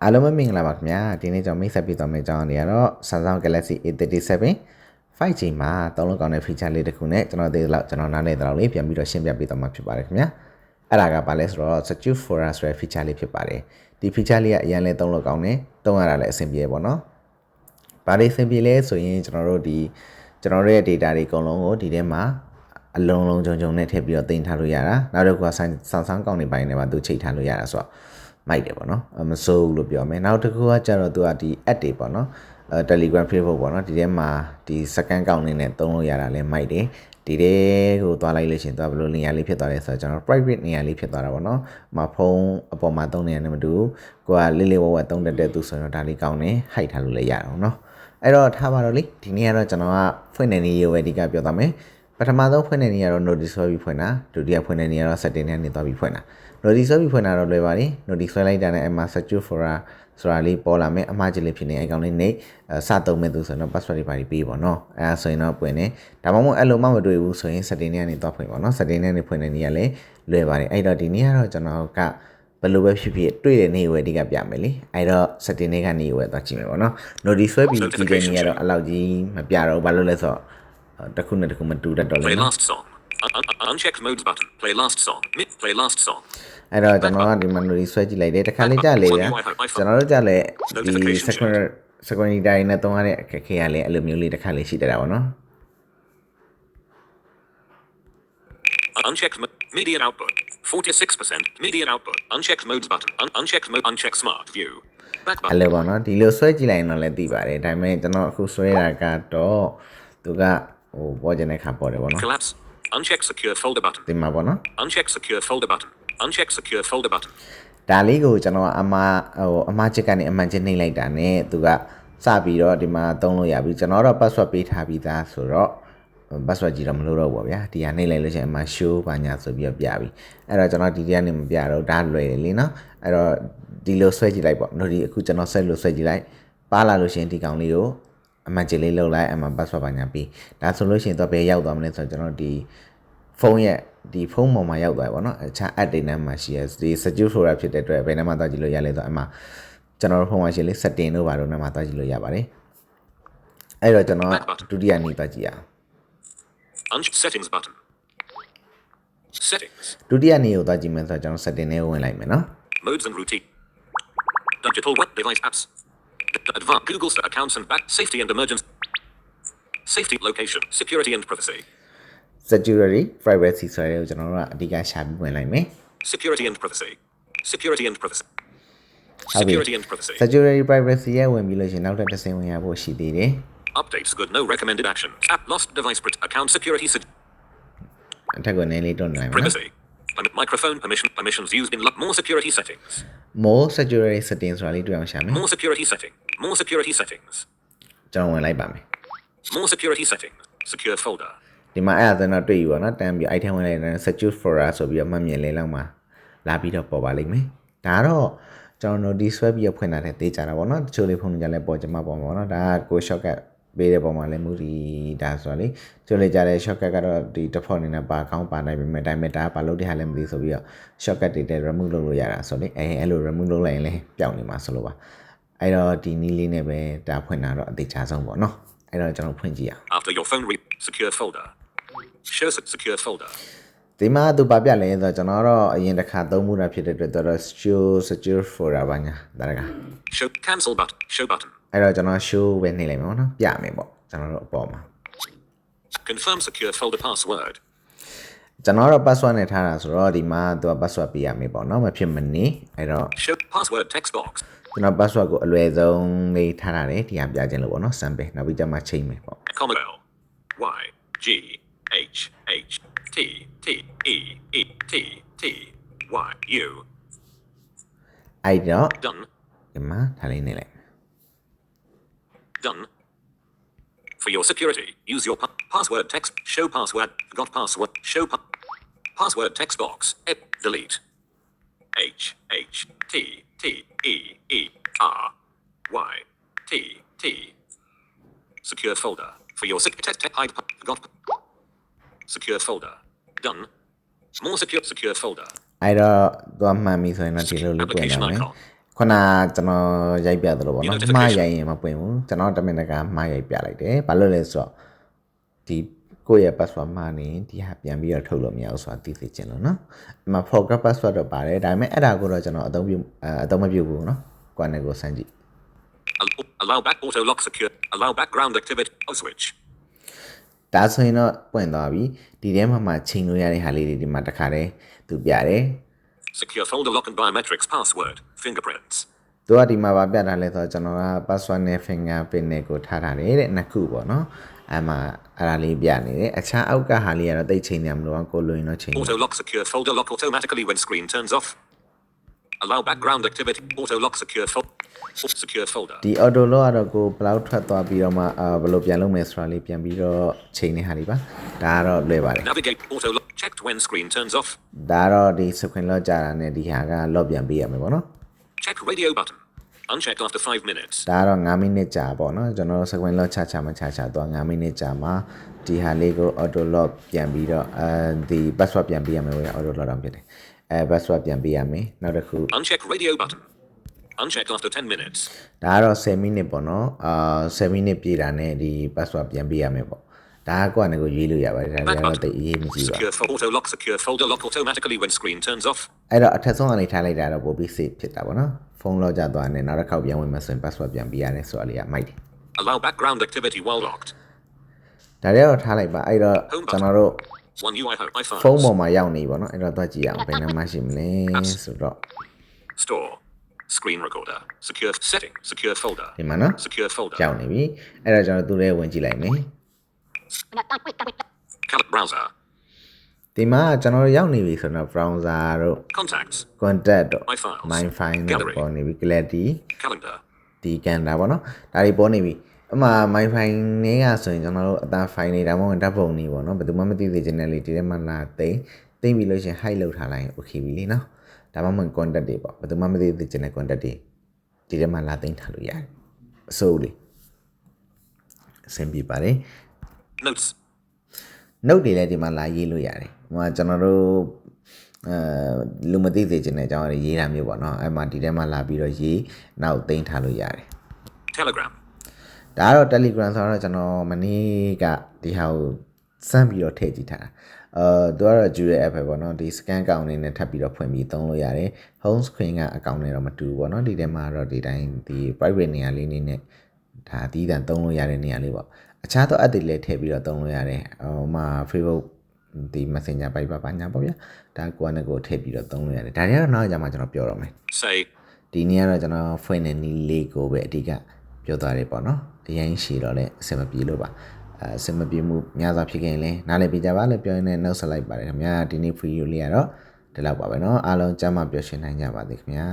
အားလုံးပဲမင်္ဂလာပါခင်ဗျာဒီနေ့ကျွန်တော်မိတ်ဆက်ပြသွားမယ့်အကြောင်းတွေကတော့ Samsung Galaxy A37 5G မှာသုံးလို့ကောင်းတဲ့ feature လေးတစ်ခုနဲ့ကျွန်တော်နားနေတော့လေးပြန်ပြီးတော့ရှင်းပြပေးသွားမှာဖြစ်ပါတယ်ခင်ဗျာအဲ့ဒါကဘာလဲဆိုတော့ Secure Fora ဆိုတဲ့ feature လေးဖြစ်ပါတယ်ဒီ feature လေးကအရင်လဲသုံးလို့ကောင်းတယ်သုံးရတာလည်းအဆင်ပြေပေါ့နော်ဘာတွေအဆင်ပြေလဲဆိုရင်ကျွန်တော်တို့ရဲ့ data တွေအကုန်လုံးကိုဒီထဲမှာအလုံးလုံးကြုံနဲ့ထည့်ပြီးတော့တင်ထားလို့ရတာနောက်တစ်ခုက Samsung ကောင်းနေပိုင်းတွေမှာသူချိန်ထားလို့ရတာဆိုတော့မိုက်တယ်ပေါ့နော်မစိုးဘူးလို့ပြောမယ်နောက်တစ်ခုကကျတော့သူကဒီ app တွေပေါ့နော်Telegram Facebook ပေါ့နော်ဒီထဲမှာဒီ second ကောင်းနေနဲ့သုံးလို့ရတာလဲမိုက်တယ်ဒီတဲ့ကိုသွားလိုက်လို့ရှင်သွားဘလို့နေရာလေးဖြစ်သွားတယ်ဆိုတော့ကျွန်တော် private နေရာလေးဖြစ်သွားတာပေါ့နော်ဖုန်းအပေါ်မှာသုံးနေရတယ်မတူကိုကလေးဝသုံးတတ်တဲ့သူဆိုရင်တော့ဒါလေးကောင်းနေ hide ထားလို့လည်းရအောင်နော်အဲ့တော့ထားပါတော့လေဒီနေ့ကတော့ကျွန်တော်ကဖွင့်နေနေရွယ်ဒီကပြောသွားမယ်ပထမဆုံးဖွင့်နေနေရတော့ notice ဆွဲပြီးဖွင့်တာဒုတိယဖွင့်နေနေရတော့ setting နဲ့နေသွားပြီးဖွင့်တာ notice ဆွဲပြီးဖွင့်တာတော့လွယ်ပါလေ notice ဆွဲလိုက်တာနဲ့အမှ secure fora ဆိုတာလေးပေါ်လာမယ်အမှားကြီးလေးဖြစ်နေအကောင်လေးနေစသုံးမဲ့သူဆိုတော့ password တွေပါပြီးပေးပေါ့နော်အဲဒါဆိုရင်တော့ပွင့်နေဒါမှမဟုတ်အဲ့လိုမှမတွေ့ဘူးဆိုရင် setting နဲ့နေသွားဖွင့်ပေါ့နော် setting နဲ့နေဖွင့်နေနေရလဲလွယ်ပါတယ်အဲ့တော့ဒီနေ့ကတော့ကျွန်တော်ကဘယ်လိုပဲဖြစ်ဖြစ်တွေ့တဲ့နေဝယ်ဒီကပြမယ်လေအဲ့တော့ setting တွေကနေဝယ်သွားကြည့်မယ်ပေါ့နော် notice ဆွဲပြီးကြည့်တဲ့နေရတော့အလောက်ကြီးမပြတော့ဘာလို့လဲဆိုတော့တစ်ခုနဲ့တစ်ခုမတူတတ်တော့လေ Play last song. Uncheck modes button. Play last song. Play last song. အဲ့တော့ကျွန်တော်ကဒီမှာ notice ဆွဲကြည့်လိုက်တယ်တစ်ခါလေးကြာလေဗျာကျွန်တော်တို့ကြာလေဒီ security တိုင်းနဲ့တုံးရတဲ့အခက်အခဲရလဲအဲ့လိုမျိုးလေးတစ်ခါလေးရှိတတ်တာပေါ့နော် Uncheck median output. 46% median output. Uncheck modes button. Uncheck mode. Uncheck smart view. Back အဲ့လို button. ပေါ့နော်ဒီလိုဆွဲကြည့်လိုက်ရင်တော့လည်းသိပါတယ်ဒါပေမဲ့ကျွန်တော်အခုဆွဲတာကတော့သူကပေါ်ကျင်တဲ့ခါပေါ်တယ်ပေါ့နော် Collapse. Uncheck secure folder button. ဒီမှာပေါ့နော် Uncheck secure folder button. Uncheck secure folder button. ဒါလေးကိုကျွန်တော်အမားချစ်ကနေအမှန်ချင်းနှိမ့်လိုက်တာနဲ့သူကစပြီးတော့ဒီမှာသုံးလို့ရပြီကျွန်တော်တော့ password ပေးထားပြီးသားဆိုတော့ password ကြီးတော့မလို့တော့ဘူးပေါ့ဗျာဒီကနှိမ့်လိုက်လို့ရှိရင်အမှ show ဘာညာဆိုပြီးတော့ပြပြီအဲ့တော့ကျွန်တော်ဒီကနေမပြတော့ဒါလွယ်တယ်လीနော်အဲ့တော့ဒီလိုဆွဲကြည့်လိုက်ပေါ့တို့ဒီအခုကျွန်တော်ဆက်လို့ဆွဲကြည့်လိုက်ပါလာလို့ရှိရင်ဒီကောင်လေးကိုအမှန်ကြီးလေးလောက်လိုက်အမှ password ဘာညာပြီးဒါဆိုလို့ရှိရင်တော့ဘယ်ရောက်သွားမလဲဆိုတော့ကျွန်တော်ဒီဖုန်းရဲ့ဒီဖုန်းပေါ်မှာရောက်သွားပြီပေါ့နော်အခြား app တွေနဲ့မှရှိရဒီ secure folder ဖြစ်တဲ့အတွက်ဘယ်နဲ့မှသွားကြည့်လို့ရလဲဆိုတော့အမှကျွန်တော်တို့ဖုန်းမှာရှိလေ setting တို့ဘာလို့နဲ့မှသွားကြည့်လို့ရပါတယ်အဲ့တော့ကျွန်တော်ဒုတိယနေ့သွားကြည့်ရအောင် Uncheck settings button. Settings. ဒုတိယနေ့ကိုသွားကြည့်မယ်ဆိုတော့ကျွန်တော် setting နဲ့ဝင်လိုက်မယ်နော် Modes and routine. Digital web device apps. Advanced Google accounts and back safety and emergency. Safety location. Security and privacy. security privacy ဆိုတဲ့ကိုကျွန်တော်တို့ကအဓိကရှာပြီးဝင်လိုက်မယ် Security and privacy. Security and privacy. ဟုတ်ပြီ Security and privacy. security privacy ရဲ့ဝင်ပြီးလို့ရှိရင်နောက်ထပ်တစ်ဆင့်ဝင်ရဖို့ရှိသေးတယ် Updates good. No recommended action. App lost device account security. အထက်ကိုနည်းလေးတွန်းလိုက်မယ်နော် Privacy. Microphone permissions used in more security settings. more security settings ဆိုတာလေးတွေ့အောင်ရှာမယ် More security setting. More security settings. ကျွန်တော်ဝင်လိုက်ပါမယ် More security settings. Secure folder. ဒီမှာအဲ့ဒါဆိုတော့တွေ့ယူပါနော်တန်းပြီး item ဝင်လိုက်တယ် secure fora ဆိုပြီးတော့မှတ်မြင်လေးလောက်မှာလာပြီးတော့ပေါ်ပါလိမ့်မယ်ဒါတော့ကျွန်တော် notice ဆွဲပြီးတော့ဖွင့်လာတဲ့တေးကြတာပေါ့နော်တချို့လေးဖုန်းကြလဲပေါ်ကြမှာပေါ်မှာပေါ့နော်ဒါကကို shortcut ပေးတဲ့ပုံမှာလည်းမူဒီဒါဆိုတော့လေကျိုးလေကြတဲ့ shortcut ကတော့ဒီ default အနေနဲ့ပါကောင်းပါနိုင်ပေမဲ့ဒါပေမဲ့ဒါကဘာလို့ဒီဟာလည်းမသိဆိုပြီးတော့ shortcut တွေတဲ့ remove လုပ်လို့ရတာဆိုလေအဲ့လို remove လုပ်လိုက်ရင်လည်းပျောက်နေမှာဆိုလို့ပါအဲ့တော့ဒီနည်းလေးနဲ့ပဲဒါဖွင့်တာတော့အသေးချာဆုံးပေါ့နော်အဲ့တော့ကျွန်တော်ဖွင့်ကြည့်အောင် After your phone secure folder. Show secure folder. ဒီမှာသူပါပြလဲဆိုတော့ကျွန်တော်တော့အရင်တစ်ခါသုံးမှုတာဖြစ်တဲ့အတွက်တော့ show secure folder ပါညာဒါက Show cancel button. Show button. အဲ့တော့ကျွန်တော် show ပဲနှိပ်လိုက်မယ်ပေါ့နော်ပြမယ်ပေါ့ကျွန်တော်တို့အပေါ်မှာ Confirm secure folder password. ကျွန်တော်တော့ password နဲ့ထားတာဆိုတော့ဒီမှာသူက password ပေးရမယ်ပေါ့နော်မဖြစ်မနေအဲ့တော့ Show password text box. ကျွန်တော် password ကိုအလွယ်ဆုံးလေးထားတာတယ်ဒီကပြခြင်းလို့ပေါ့နော် sample နောက်ပြီးကျမှချိန်မယ်ပေါ့ Commonwealth. Y G H H T T E E T T Y U. အဲ့တော့ Done. ဒီမှာထားလေးနေလိုက် Done. For your security, use your password text. Show password. Got password. Show password text box. Delete. H H T T E E R Y T T. Secure folder. For your hide. Got secure folder. Done. More secure folder. အဲ့တော့သူကမှန်ပြီဆိုရင်တော့ဒီလိုလေးပြန်လာမယ် ခုနကျွန်တော်ရိုက်ပြသလိုပေါ့နော်မှားရိုက်ရင်မပွင့်ဘူးကျွန်တော်တမင်တကာမှားရိုက်ပြလိုက်တယ်ဘာလို့လဲဆိုတော့ဒီကိုယ့်ရဲ့ password မှားနေဒီဟာပြန်ပြီးတော့ထုတ်လို့မရဘူးဆိုတာသိသိချင်လို့နော်အမ forget password တော့ပါတယ်ဒါပေမဲ့အဲ့ဒါကိုတော့ကျွန်တော်အသုံးမပြုဘူးနော်ကိုယ်နဲ့ကိုစမ်းကြည့် Allow back auto lock secure. Allow background activity. Oh switch. ဒါဆိုရင်တော့ပွင့်သွားပြီဒီထဲမှာချိန်လို့ရတဲ့ဟာလေးတွေဒီမှာတစ်ခါတည်းသူပြတယ် Secure folder lock and biometrics password. Fingerprints. သူကဒီမှာပြတာလဲဆိုတော့ကျွန်တော်က password နဲ့ fingerprint နဲ့ကိုထားထားတယ်တဲ့နှစ်ခုပေါ့နော်အဲ့မှာအဲ့ဒါလေးပြနေတယ်အခြားအောက်ကဟာလေးကတော့တိတ်ချိန်နေမလို့ကိုလွင်တော့ချိန် Auto lock secure folder lock automatically when screen turns off. Allow background activity. Auto lock secure folder. ဒီ auto lock ကတော့ကိုဘလောက်ထွက်သွားပြီးတော့မှဘယ်လိုပြန်လုပ်မယ်ဆိုတာလေးပြန်ပြီးတော့ချိန်နေဟာလေးပါဒါကတော့လွယ်ပါတယ် Navigate auto lock checked when screen turns off. ဒါတော့ဒီ screen lock ကြာတာနဲ့ဒီဟာက lock ပြန်ပေးရမယ်ပေါ့နော် Check radio button. Unchecked after 5 minutes. ဒါကတော့9မိနစ်ကြာပေါ့နော်ကျွန်တော်တို့ screen lock ချမချတော့9မိနစ်ကြာမှာဒီဟာလေးကို auto lock ပြန်ပြီးတော့ဒီ password ပြန်ပေးရမယ်ဝင် auto lock တောင်ဖြစ်တယ်password ပြန်ပေးရမယ်နောက်တစ်ခု Uncheck radio button. Unchecked after 10 minutes. ဒါကတော့10မိနစ်ပေါ့နော်10မိနစ်ပြည့်တာနဲ့ဒီ password ပြန်ပေးရမယ်ပေါ့ဒါကကိုယ့်အနေကိုရွေးလို့ရပါတယ်ဒါကတော့တိတ်အရေးမကြီးပါ Secure auto lock secure folder lock automatically when screen turns off. အဲ့တော့အထက်ဆုံးအနေထားလိုက်တာတော့ပိုပြီး safe ဖြစ်တာပေါ့နော်ဖုန်းလော့ကြသွားတယ်နောက်တစ်ခေါက်ပြန်ဝင်မှဆိုရင် password ပြန်ပေးရတယ်ဆိုတာလေးကမိုက်တယ် Allow background activity while locked. ဒါတွေတော့ထားလိုက်ပါအဲ့တော့ကျွန်တော်တို့ One UI home iPhone. ဖုန်းပေါ်မှာရောက်နေပေါ့နော်အဲ့တော့သွားကြည့်အောင်ဘယ်နှမှာရှိမလဲဆိုတော့ Store. Screen recorder. Secure setting. Secure folder. ဒီမှာနော် Secure folder. ရောက်နေပြီအဲ့တော့ကျွန်တော်သူ့ထဲဝင်ကြည့်လိုက်မယ် Browser. ဒီမှာကျွန်တော်ရောက်နေပြီဆိုတော့ browser တို့ Contacts. contact တို့ My files. my file တို့ Gallery. ပေါ်နေပြီ gallery Calendar. ဒီကန်တာပေါ့နော်ဒါတွေပေါ်နေပြီအမှ my file နဲ့ကဆိုရင်ကျွန်တော်တို့အသား file တွေဒါမှမဟုတ်ဓာတ်ပုံတွေပေါ့နော်ဘယ်သူမှမသိသေးချင်တဲ့လေဒီထဲမှာလာသိမ့်ပြီးလို့ရှင် hide လုပ်ထားလိုက်ရင် okay ပြီလေနော်ဒါမှမဟုတ် contact တွေပေါ့ဘယ်သူမှမသိသေးချင်တဲ့ contact တွေဒီထဲမှာလာသိမ်းထားလို့ရတယ်အစိုးလေအဆင်ပြေပါတယ် Notes. note တွေလည်းဒီမှာလာရေးလို့ရတယ်ဟိုကကျွန်တော်တို့လူမသိသေးချင်တဲ့အကြောင်းအရာရေးတာမျိုးပေါ့နော်အဲ့မှာဒီထဲမှာလာပြီးတော့ရေးနောက်သိမ်းထားလို့ရတယ် Telegram. ဒါကတော့ Telegram ဆိုတော့ကျွန်တော်မနေ့ကဒီဟာကိုစမ်းပြီးတော့ထည့်ကြည့်ထားတာသူကတော့ Jure app ပဲပေါ့နော်ဒီ scan account နေနဲ့ထပ်ပြီးတော့ဖွင့်ပြီးသုံးလို့ရတယ် home screen က account နဲ့တော့မတူဘူးပေါ့နော်ဒီထဲမှာတော့ဒီတိုင်းဒီ private နေရာလေးနေနဲ့ဒါအသီးသန့်သုံးလို့ရတဲ့နေရာလေးပေါ့အခြားသော app တွေလည်းထည့်ပြီးတော့သုံးလို့ရတယ်ဟိုမှာ Facebook ဒီ Messenger ပိုက်ပါညာပေါ့ဗျာဒါကိုယ်နဲ့ကိုထည့်ပြီးတော့သုံးလို့ရတယ်ဒါတွေကတော့နောက်ကြမှာကျွန်တော်ပြောတော့မယ် Say. ဒီနေ့ကတော့ကျွန်တော်ဖွင့်နေနီးလေးကိုပဲအဓိကပြောသွားတယ်ပေါ့နော်အရင်ရှည်တော့လည်းအဆင်မပြေလို့ပါအဆင်မပြေမှုများစွာဖြစ်ခဲ့ရင်လည်းနားလည်ပြကြပါလို့ပြောရင်းနဲ့နှုတ်ဆက်လိုက်ပါတယ်ခင်ဗျာဒီနေ့ video လေးကတော့ဒီလောက်ပါပဲเนาะအားလုံးကျမ်းမာပျော်ရွှင်နိုင်ကြပါစေခင်ဗျာ